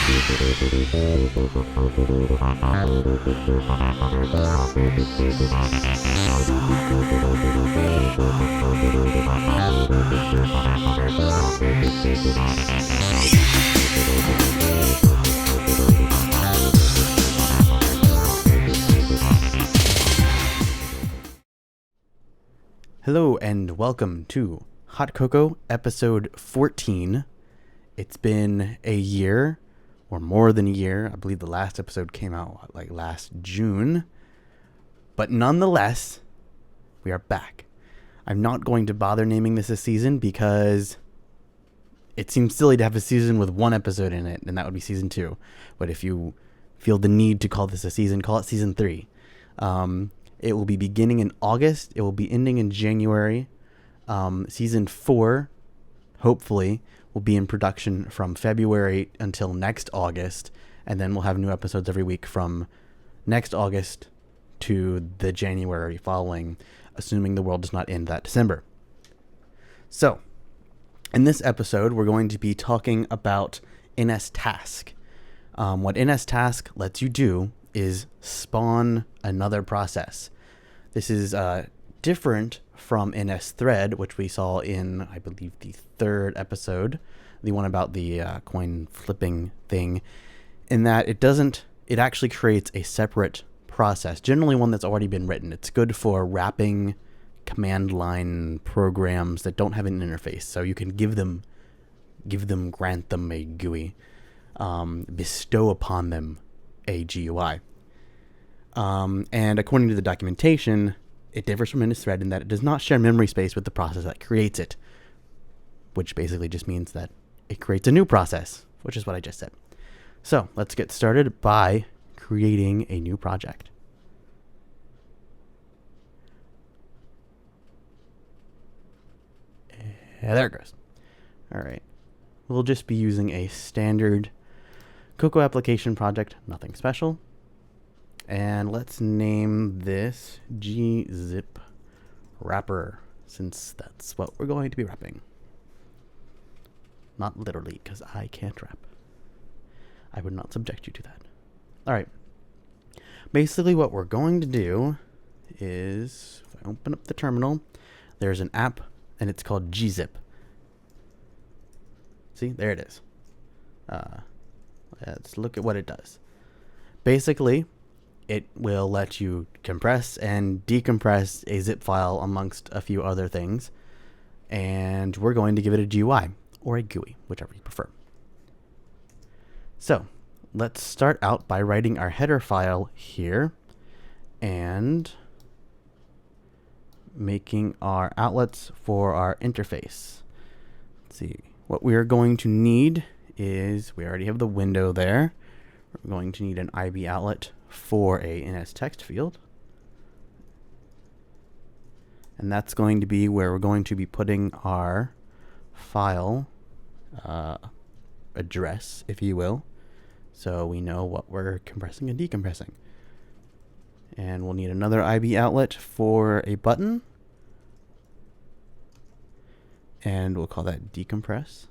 Hello and welcome to Hot Cocoa episode 14. It's been a year, or more than a year. I believe the last episode came out last June. But nonetheless, we are back. I'm not going to bother naming this a season because it seems silly to have a season with one episode in it, and that would be season 2. But if you feel the need to call this a season, call it season 3. It will be beginning in August. It will be ending in January. Season 4, hopefully, will be in production from February until next August. And then we'll have new episodes every week from next August to the January following, assuming the world does not end that December. So, in this episode, we're going to be talking about NSTask. What NSTask lets you do is spawn another process. This is different from NSThread, which we saw in, I believe, the 3rd episode, the one about the coin flipping thing, in that it actually creates a separate process, generally one that's already been written. It's good for wrapping command line programs that don't have an interface, so you can grant them a GUI, bestow upon them a GUI. And according to the documentation, it differs from NSThread in that it does not share memory space with the process that creates it, which basically just means that it creates a new process, which is what I just said. So let's get started by creating a new project. Yeah, there it goes. All right. We'll just be using a standard Cocoa application project, nothing special. And let's name this gzip wrapper, since that's what we're going to be wrapping. Not literally, because I can't wrap. I would not subject you to that. All right. Basically, what we're going to do is, if I open up the terminal, there's an app, and it's called gzip. See, there it is. Let's look at what it does. Basically, it will let you compress and decompress a zip file amongst a few other things. And we're going to give it a GUI or a GUI, whichever you prefer. So let's start out by writing our header file here and making our outlets for our interface. Let's see. What we are going to need is, we already have the window there. We're going to need an IB outlet for a NSText field. And that's going to be where we're going to be putting our file address, if you will, so we know what we're compressing and decompressing. And we'll need another IB outlet for a button. And we'll call that decompress.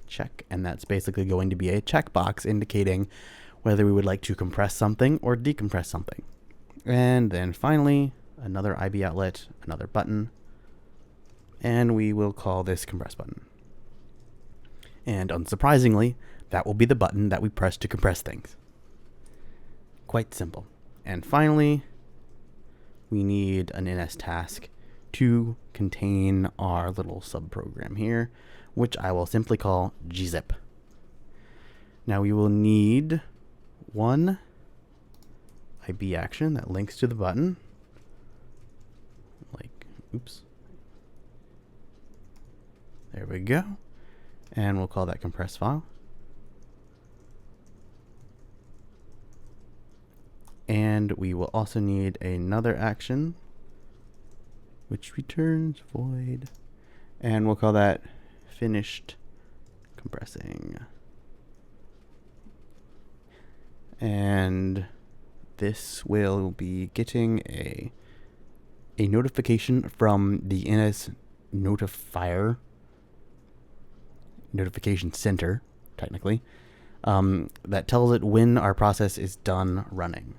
Check, and that's basically going to be a checkbox indicating whether we would like to compress something or decompress something. And then finally, another IB outlet, another button, and we will call this compress button. And unsurprisingly, that will be the button that we press to compress things. Quite simple. And finally, we need an NSTask to contain our little subprogram here, which I will simply call gzip. Now we will need one IB action that links to the button. There we go. And we'll call that compress file. And we will also need another action which returns void. And we'll call that finished compressing. And this will be getting a notification from the NS notifier notification center technically, that tells it when our process is done running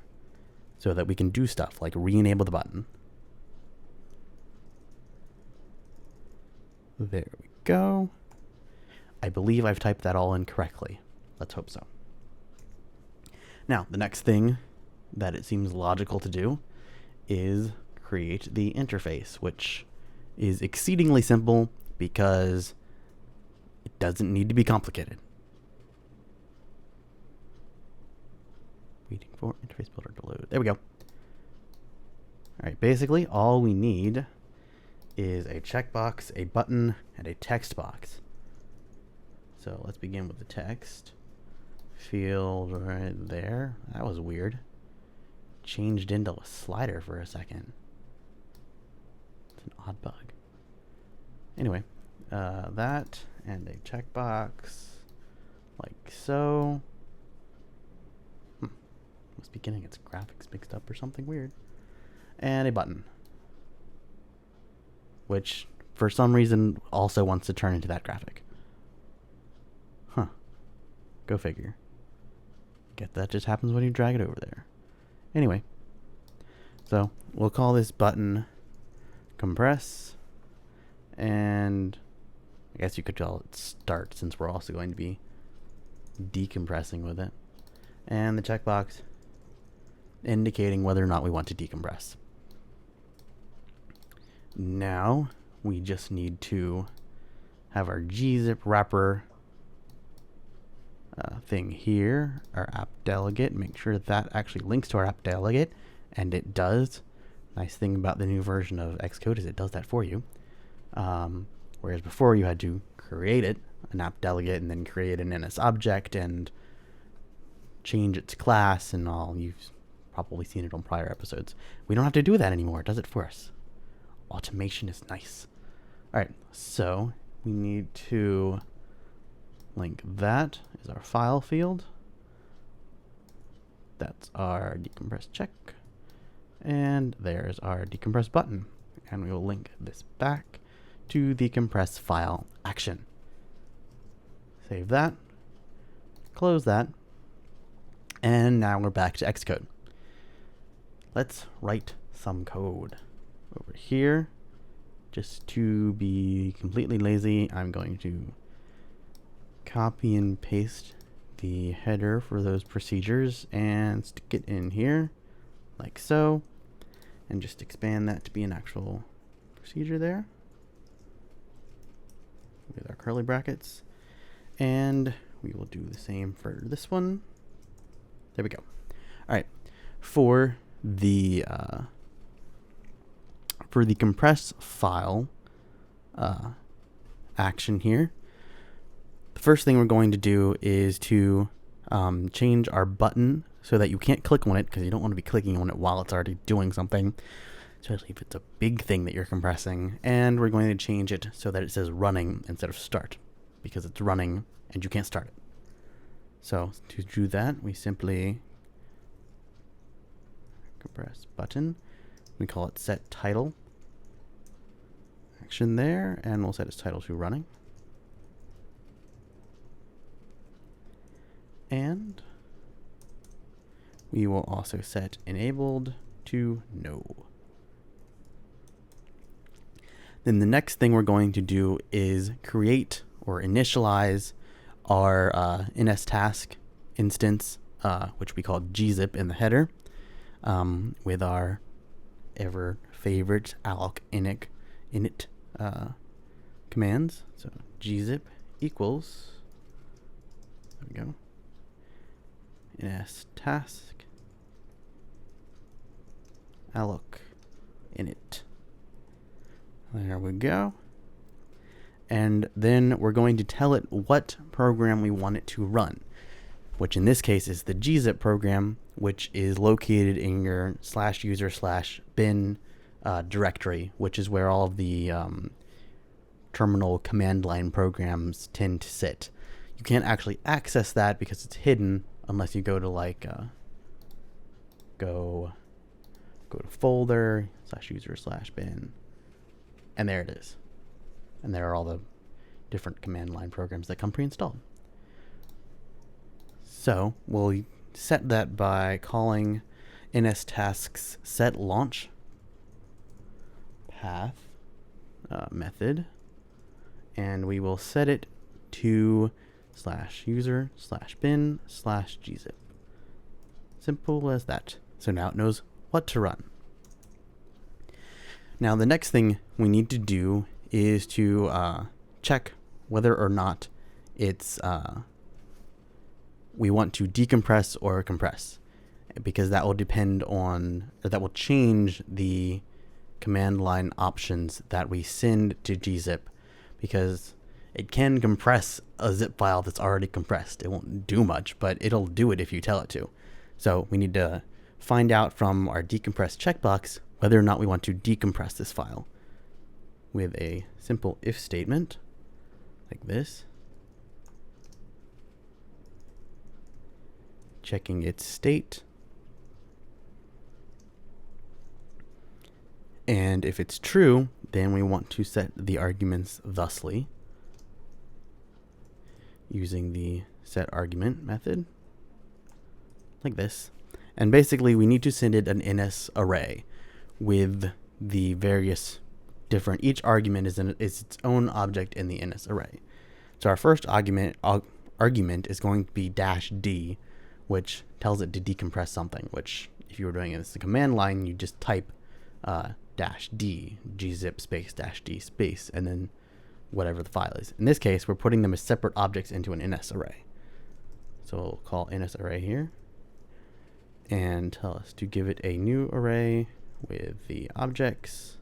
so that we can do stuff like re-enable the button. There we go. I believe I've typed that all in correctly. Let's hope so. Now, the next thing that it seems logical to do is create the interface, which is exceedingly simple because it doesn't need to be complicated. Waiting for interface builder to load. There we go. All right, basically all we need is a checkbox, a button, and a text box. So let's begin with the text field right there. That was weird. Changed into a slider for a second. It's an odd bug. Anyway, that and a checkbox like so. Must be getting its graphics mixed up or something weird. And a button, which for some reason also wants to turn into that graphic. Huh. Go figure. Guess that just happens when you drag it over there. Anyway, so we'll call this button compress, and I guess you could call it start since we're also going to be decompressing with it. And the checkbox indicating whether or not we want to decompress. Now we just need to have our gzip wrapper thing here, our app delegate, make sure that actually links to our app delegate, and it does. Nice thing about the new version of Xcode is it does that for you. Whereas before you had to create it, an app delegate, and then create an NS object and change its class and all. You've probably seen it on prior episodes. We don't have to do that anymore. It does it for us. Automation is nice. All right, so we need to link that is our file field. That's our decompress check. And there's our decompress button. And we will link this back to the compress file action. Save that. Close that. And now we're back to Xcode. Let's write some code. Over here, just to be completely lazy, I'm going to copy and paste the header for those procedures and stick it in here like so, and just expand that to be an actual procedure there with our curly brackets. And we will do the same for this one. There we go. All right, for the compress file action here, the first thing we're going to do is to change our button so that you can't click on it, because you don't want to be clicking on it while it's already doing something, especially if it's a big thing that you're compressing. And we're going to change it so that it says running instead of start, because it's running and you can't start it. So to do that, we simply compress button. We call it set title action there, and we'll set its title to running. And we will also set enabled to no. Then the next thing we're going to do is create or initialize our NSTask instance, which we call gzip in the header, with our ever favorite alloc init commands. So gzip equals, there we go, NSTask alloc init. There we go. And then we're going to tell it what program we want it to run, which in this case is the gzip program, which is located in your /user/bin directory, which is where all of the terminal command line programs tend to sit. You can't actually access that because it's hidden unless you go to like go to folder /user/bin, and there it is. And there are all the different command line programs that come pre-installed. So we'll set that by calling NSTask's set launch path method, and we will set it to /user/bin/gzip. Simple as that. So now it knows what to run. Now the next thing we need to do is to check whether or not it's we want to decompress or compress, because that will depend on, or that will change the command line options that we send to gzip, because it can compress a zip file that's already compressed. It won't do much, but it'll do it if you tell it to. So we need to find out from our decompress checkbox whether or not we want to decompress this file with a simple if statement like this, checking its state, and if it's true, then we want to set the arguments thusly using the set argument method like this. And basically we need to send it an NS array with the various different, each argument is its own object in the NS array. So our first argument is going to be -d, which tells it to decompress something, which if you were doing it as a command line, you just type -d, gzip space -d space, and then whatever the file is. In this case, we're putting them as separate objects into an NS array. So we'll call NS array here and tell us to give it a new array with the objects.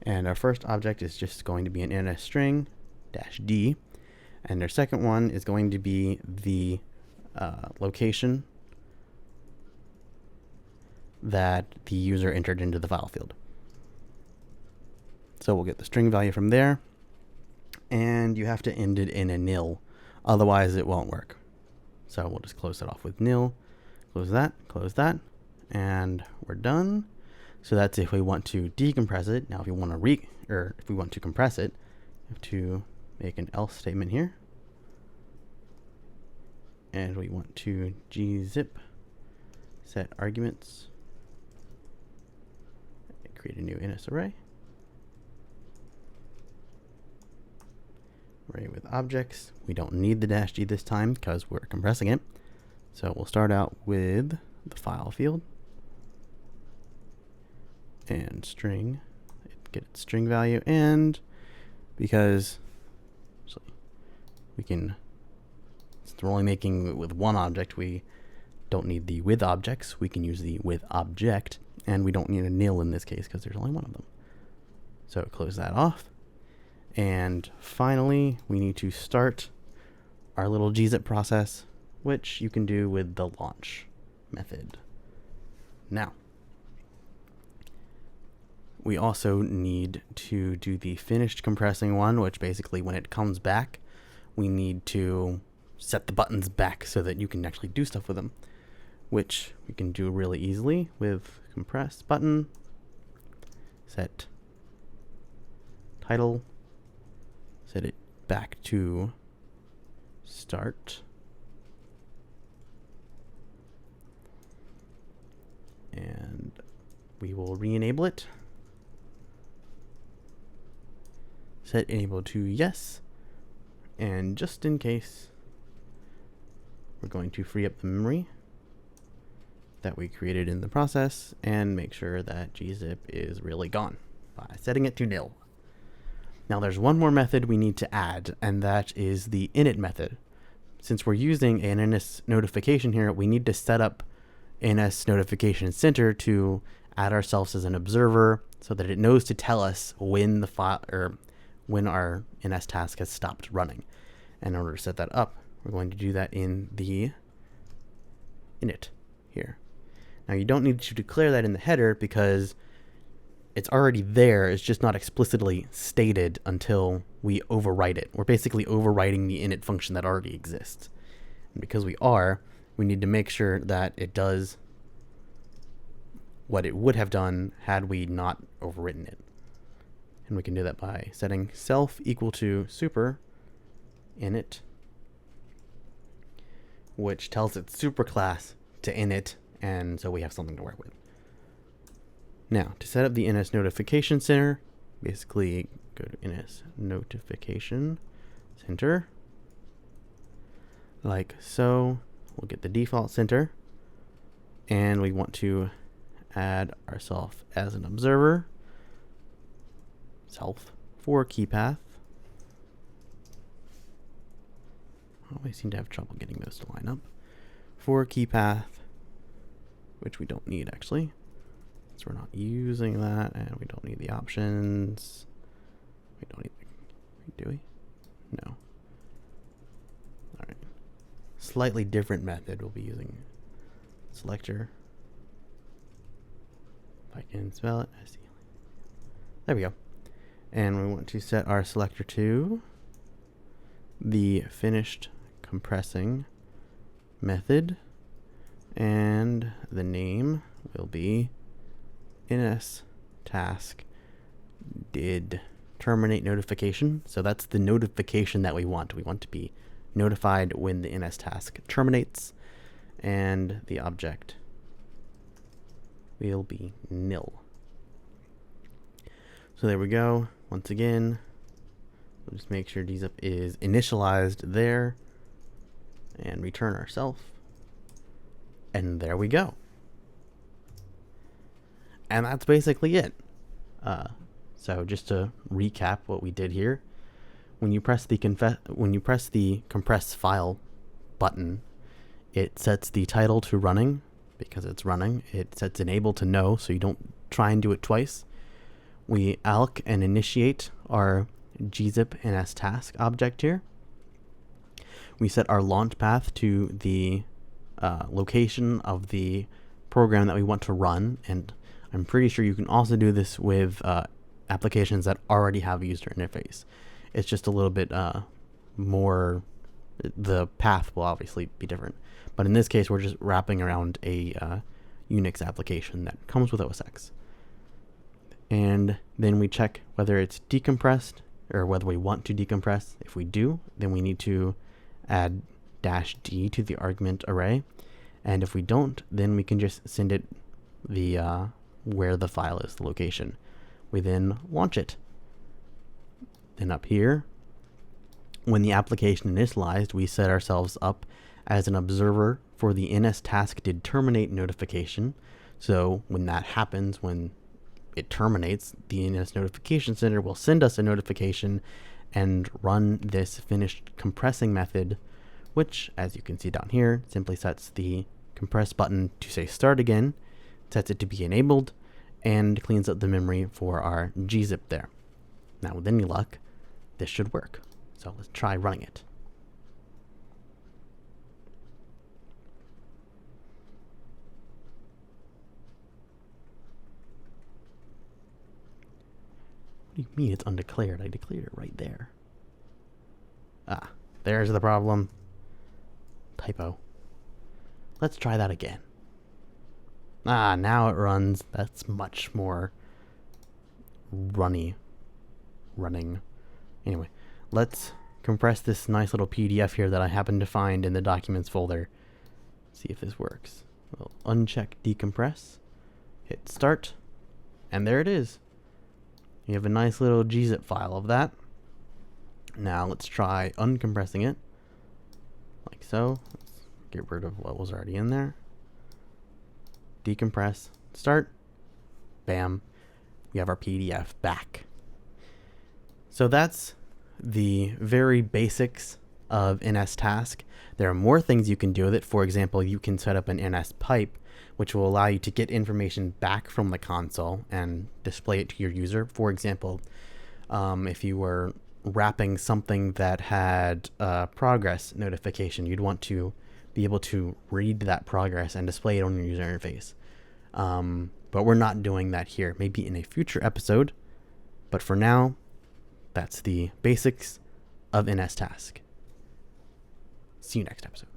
And our first object is just going to be an NS string -d, and our second one is going to be the location that the user entered into the file field. So we'll get the string value from there, and you have to end it in a nil, otherwise it won't work. So we'll just close it off with nil, close that, and we're done. So that's if we want to decompress it. Now if you want to if we want to compress it, we have to make an else statement here, and we want to gzip set arguments, create a new NS array with objects. We don't need the -g this time because we're compressing it. So we'll start out with the file field and string, get its string value, and because we can, since we're only making it with one object, we don't need the with objects. We can use the with object, and we don't need a nil in this case because there's only one of them. So close that off. And finally, we need to start our little gzip process, which you can do with the launch method. Now, we also need to do the finished compressing one, which basically when it comes back, we need to set the buttons back so that you can actually do stuff with them, which we can do really easily with compress button, set title, set it back to start, and we will re-enable it. Set enable to yes, and just in case, we're going to free up the memory that we created in the process and make sure that gzip is really gone by setting it to nil. Now there's one more method we need to add, and that is the init method. Since we're using an NS notification here, we need to set up NS notification center to add ourselves as an observer so that it knows to tell us when the file, or when our NS task has stopped running. And in order to set that up, we're going to do that in the init here. Now you don't need to declare that in the header because it's already there. It's just not explicitly stated until we overwrite it. We're basically overwriting the init function that already exists. And because we need to make sure that it does what it would have done had we not overwritten it. And we can do that by setting self equal to super init, which tells its superclass to init, and so we have something to work with. Now, to set up the NS notification center, basically go to NS notification center, like so. We'll get the default center, and we want to add ourselves as an observer, self for key path. I always seem to have trouble getting those to line up. For key path, which we don't need actually, so we're not using that, and we don't need the options. We don't need the, do we? No. All right. Slightly different method. We'll be using selector. If I can spell it, I see. There we go. And we want to set our selector to the finished compressing method, and the name will be NSTask did terminate notification. So that's the notification that we want. We want to be notified when the NSTask terminates, and the object will be nil. So there we go. Once again, we'll just make sure gzip is initialized there and return ourself. And there we go. And that's basically it. So just to recap what we did here, when you press the compress file button, it sets the title to running because it's running. It sets enable to no, so you don't try and do it twice. We alloc and initiate our gzip NSTask object here. We set our launch path to the location of the program that we want to run, and I'm pretty sure you can also do this with applications that already have a user interface. It's just a little bit more, the path will obviously be different. But in this case, we're just wrapping around a Unix application that comes with OS X. And then we check whether it's decompressed or whether we want to decompress. If we do, then we need to add -d to the argument array. And if we don't, then we can just send it the where the file is, the location. We then launch it. Then up here, when the application initialized, we set ourselves up as an observer for the NSTask did terminate notification. So when that happens, when it terminates, the NS notification center will send us a notification and run this finished compressing method, which, as you can see down here, simply sets the compress button to say start again, sets it to be enabled, and cleans up the memory for our gzip there. Now, with any luck, this should work. So let's try running it. What do you mean it's undeclared? I declared it right there. Ah, there's the problem. Typo. Let's try that again. Ah, now it runs. That's much more running. Anyway, let's compress this nice little PDF here that I happened to find in the documents folder. See if this works. We'll uncheck decompress, hit start, and there it is. You have a nice little gzip file of that. Now let's try uncompressing it, like so. Let's get rid of what was already in there. Decompress, start, bam, we have our PDF back. So that's the very basics of NSTask. There are more things you can do with it. For example, you can set up an NS pipe, which will allow you to get information back from the console and display it to your user. For example, if you were wrapping something that had a progress notification, you'd want to be able to read that progress and display it on your user interface. But we're not doing that here. Maybe in a future episode. But for now, that's the basics of NSTask. See you next episode.